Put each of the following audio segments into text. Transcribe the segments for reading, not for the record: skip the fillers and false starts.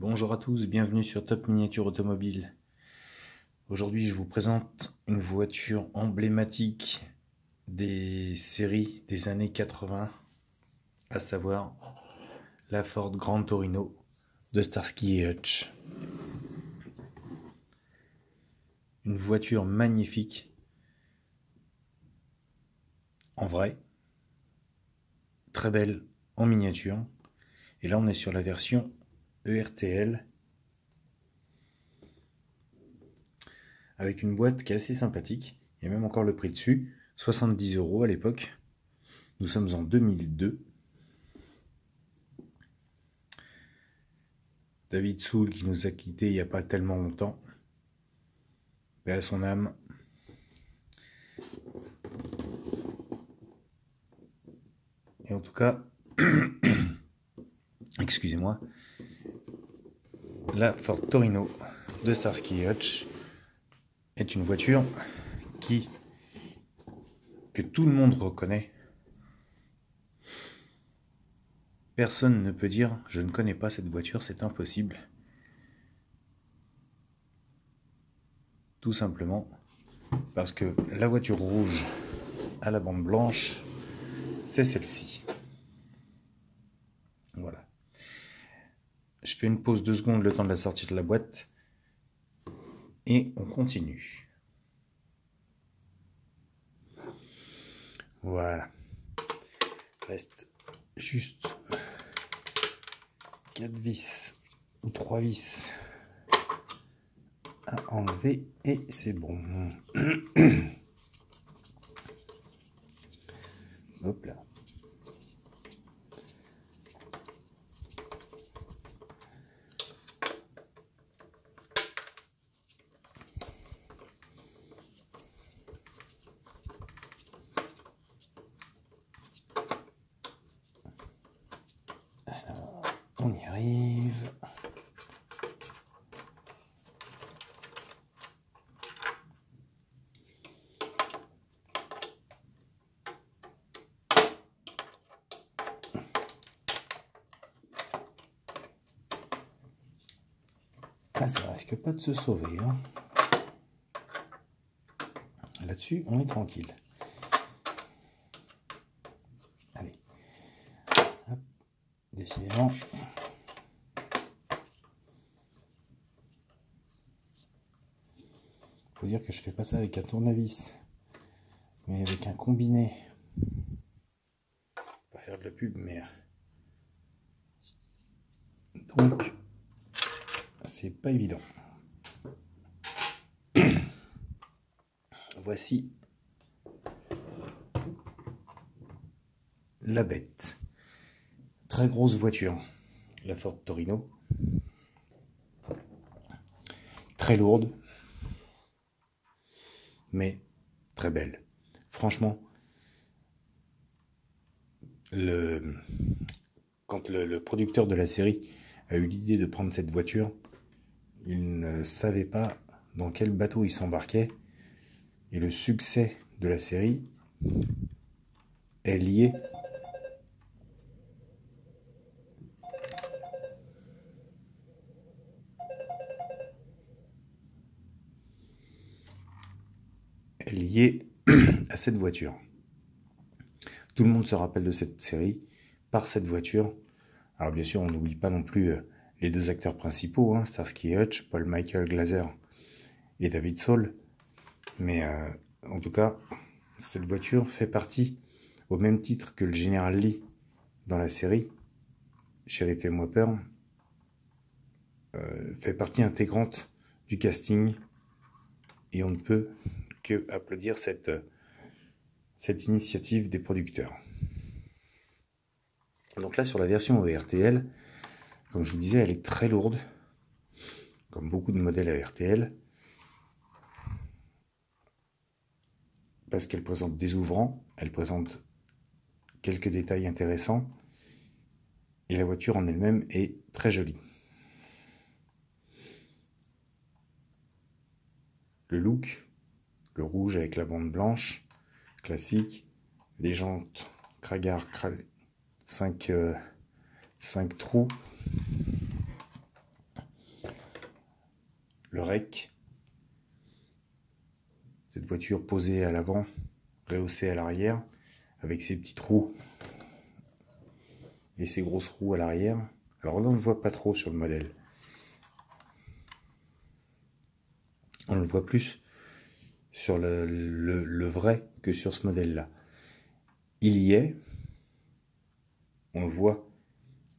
Bonjour à tous, bienvenue sur Top Miniature Automobile. Aujourd'hui, je vous présente une voiture emblématique des séries des années 80, à savoir la Ford Grand Torino de Starsky et Hutch. Une voiture magnifique, en vrai, très belle en miniature. Et là, on est sur la version ERTL, avec une boîte qui est assez sympathique. Il y a même encore le prix dessus, 70 € à l'époque. Nous sommes en 2002. David Soul qui nous a quittés il n'y a pas tellement longtemps. Paix à son âme. Et en tout cas, excusez-moi, la Ford Torino de Starsky et Hutch est une voiture que tout le monde reconnaît. Personne ne peut dire je ne connais pas cette voiture, c'est impossible. Tout simplement parce que la voiture rouge à la bande blanche, c'est celle-ci. Voilà. Je fais une pause 2 secondes, le temps de la sortie de la boîte. Et on continue. Voilà. Reste juste 4 vis ou 3 vis à enlever et c'est bon. Hop là. Alors, on y arrive. Ah, ça risque pas de se sauver, hein. Là-dessus, on est tranquille. Allez. Hop. Décidément. Faut dire que je fais pas ça avec un tournevis, mais avec un combiné. Pas faire de la pub, mais donc c'est pas évident. Voici la bête. Très grosse voiture, la Ford Torino. Très lourde, mais très belle. Franchement, quand le producteur de la série a eu l'idée de prendre cette voiture, il ne savait pas dans quel bateau il s'embarquait. Et le succès de la série est lié à cette voiture. Tout le monde se rappelle de cette série par cette voiture. Alors bien sûr, on n'oublie pas non plus les deux acteurs principaux, hein, Starsky et Hutch, Paul Michael Glaser et David Soul. Mais en tout cas, cette voiture fait partie, au même titre que le général Lee dans la série, Sheriff et moi peur, fait partie intégrante du casting. Et on ne peut que applaudir cette initiative des producteurs. Donc là, sur la version ERTL, comme je vous disais, elle est très lourde, comme beaucoup de modèles ERTL, parce qu'elle présente des ouvrants, elle présente quelques détails intéressants, et la voiture en elle-même est très jolie. Le look, le rouge avec la bande blanche, classique, les jantes Kragar 5 trous, le REC. Cette voiture posée à l'avant, rehaussée à l'arrière, avec ses petites roues et ses grosses roues à l'arrière. Alors là, on ne le voit pas trop sur le modèle. On le voit plus sur le vrai que sur ce modèle-là. Il y est, on le voit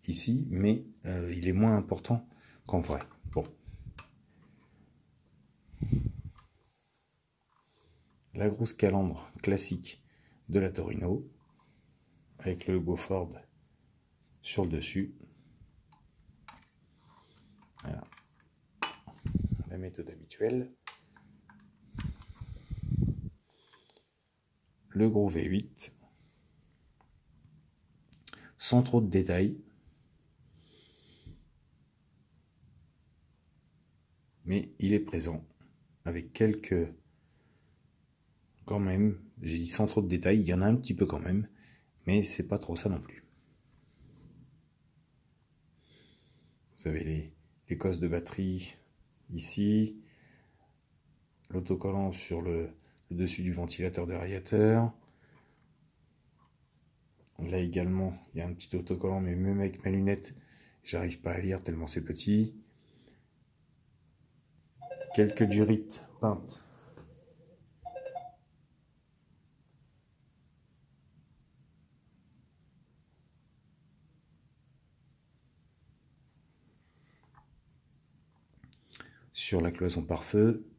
ici, mais il est moins important qu'en vrai. Bon. La grosse calandre classique de la Torino, avec le logo Ford sur le dessus. Voilà. La méthode habituelle. Le gros V8. Sans trop de détails. Mais il est présent. Avec quelques... Quand même, j'ai dit sans trop de détails, il y en a un petit peu quand même. Mais c'est pas trop ça non plus. Vous avez les cosses de batterie ici. L'autocollant sur le dessus du ventilateur de radiateur. Là également, il y a un petit autocollant, mais même avec mes lunettes, j'arrive pas à lire tellement c'est petit. Quelques durites peintes. Sur la cloison pare-feu.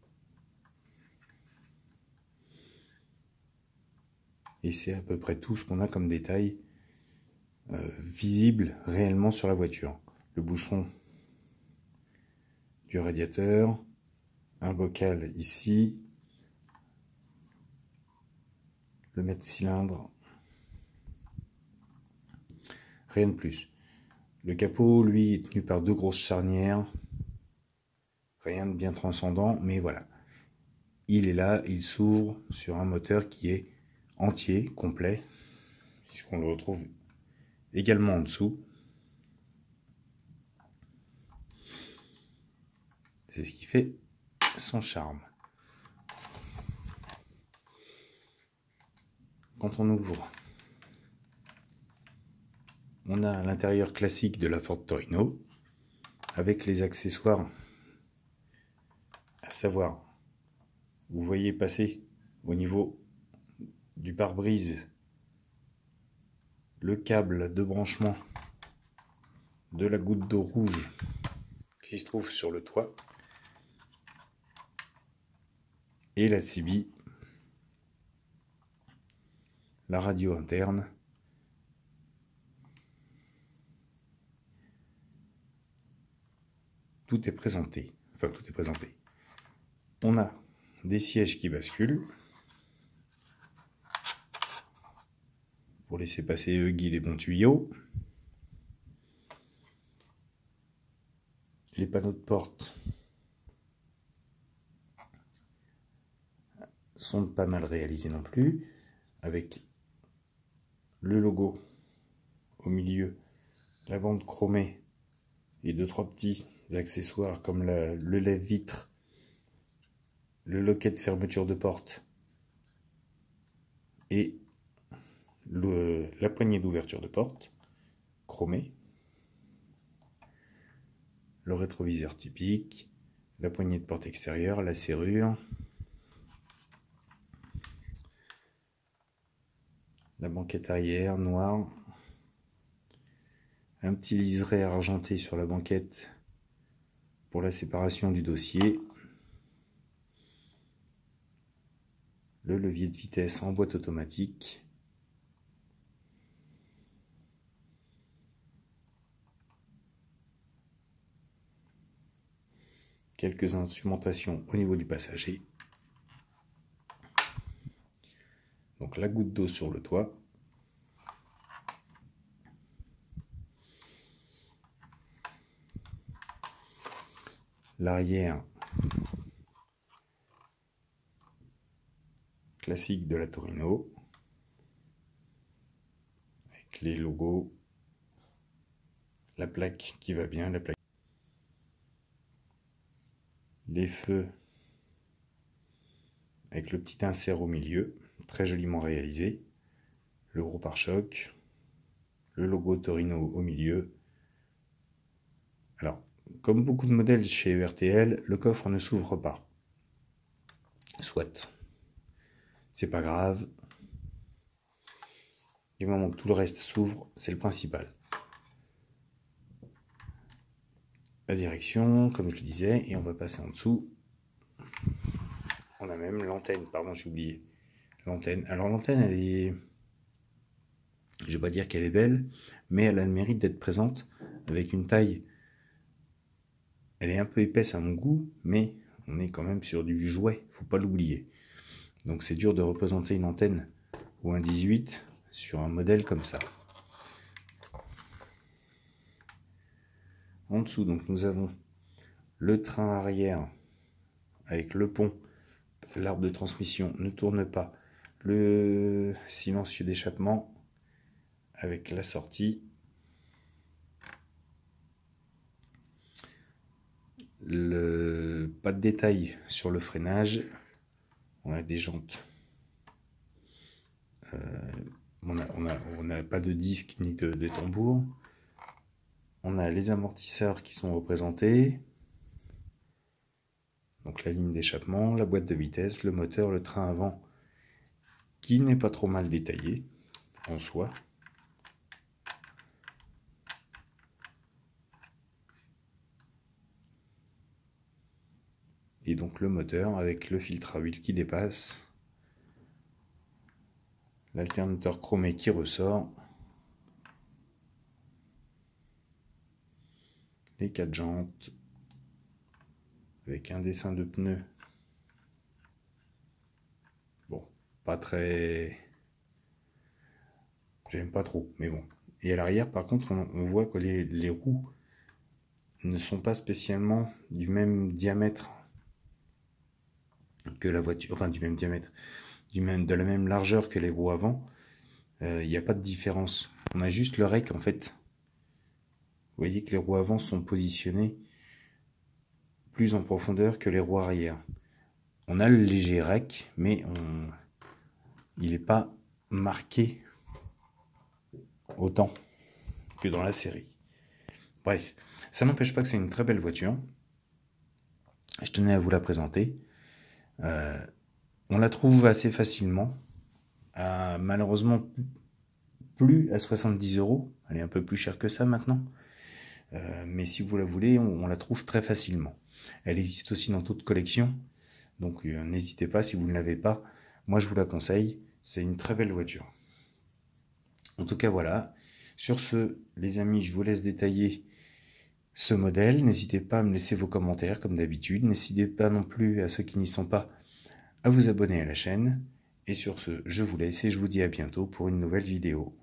Et c'est à peu près tout ce qu'on a comme détail visible réellement sur la voiture. Le bouchon du radiateur, un bocal ici, le mètre-cylindre, rien de plus. Le capot, lui, est tenu par deux grosses charnières, rien de bien transcendant, mais voilà. Il est là, il s'ouvre sur un moteur qui est entier, complet, puisqu'on le retrouve également en dessous. C'est ce qui fait son charme. Quand on ouvre, on a l'intérieur classique de la Ford Torino, avec les accessoires, à savoir, vous voyez passer au niveau du pare-brise le câble de branchement de la goutte d'eau rouge qui se trouve sur le toit et la CB, la radio interne, tout est présenté. Enfin, tout est présenté. On a des sièges qui basculent pour laisser passer Huggy les bons tuyaux. Les panneaux de porte sont pas mal réalisés non plus, avec le logo au milieu, la bande chromée et deux trois petits accessoires comme le lève-vitre, le loquet de fermeture de porte et la poignée d'ouverture de porte chromée, le rétroviseur typique, la poignée de porte extérieure, la serrure, la banquette arrière noire, un petit liseré argenté sur la banquette pour la séparation du dossier, le levier de vitesse en boîte automatique, quelques instrumentations au niveau du passager, donc la goutte d'eau sur le toit, l'arrière classique de la Torino, avec les logos, la plaque qui va bien, la plaque. les feux avec le petit insert au milieu, très joliment réalisé, le gros pare-choc, le logo Torino au milieu. Alors, comme beaucoup de modèles chez ERTL, le coffre ne s'ouvre pas. Soit. C'est pas grave. Du moment que tout le reste s'ouvre, c'est le principal. La direction, comme je le disais, et on va passer en dessous. On a même l'antenne, pardon, j'ai oublié. L'antenne. Alors l'antenne, elle est... Je vais pas dire qu'elle est belle, mais elle a le mérite d'être présente avec une taille... Elle est un peu épaisse à mon goût, mais on est quand même sur du jouet, faut pas l'oublier. Donc c'est dur de représenter une antenne ou un 18 sur un modèle comme ça. En dessous, donc nous avons le train arrière avec le pont. L'arbre de transmission ne tourne pas. Le silencieux d'échappement avec la sortie. Pas de détails sur le freinage. On a des jantes. On n'a pas de disque ni de tambour. On a les amortisseurs qui sont représentés. Donc la ligne d'échappement, la boîte de vitesse, le moteur, le train avant qui n'est pas trop mal détaillé en soi. Et donc le moteur avec le filtre à huile qui dépasse. L'alternateur chromé qui ressort. Les 4 jantes. Avec un dessin de pneus. Bon, pas très... J'aime pas trop, mais bon. Et à l'arrière, par contre, on voit que les roues ne sont pas spécialement du même diamètre que la voiture. Enfin, du même diamètre. De la même largeur que les roues avant. Il n'y a pas de différence. On a juste le rec, en fait. Vous voyez que les roues avant sont positionnées plus en profondeur que les roues arrière. On a le léger rec, mais il n'est pas marqué autant que dans la série. Bref, ça n'empêche pas que c'est une très belle voiture. Je tenais à vous la présenter. On la trouve assez facilement. Malheureusement, plus à 70 €. Elle est un peu plus chère que ça maintenant. Mais si vous la voulez, on la trouve très facilement. Elle existe aussi dans d'autres collections. Donc n'hésitez pas si vous ne l'avez pas. Moi je vous la conseille. C'est une très belle voiture. En tout cas voilà. Sur ce, les amis, je vous laisse détailler ce modèle. N'hésitez pas à me laisser vos commentaires comme d'habitude. N'hésitez pas non plus, à ceux qui n'y sont pas, à vous abonner à la chaîne. Et sur ce, je vous laisse et je vous dis à bientôt pour une nouvelle vidéo.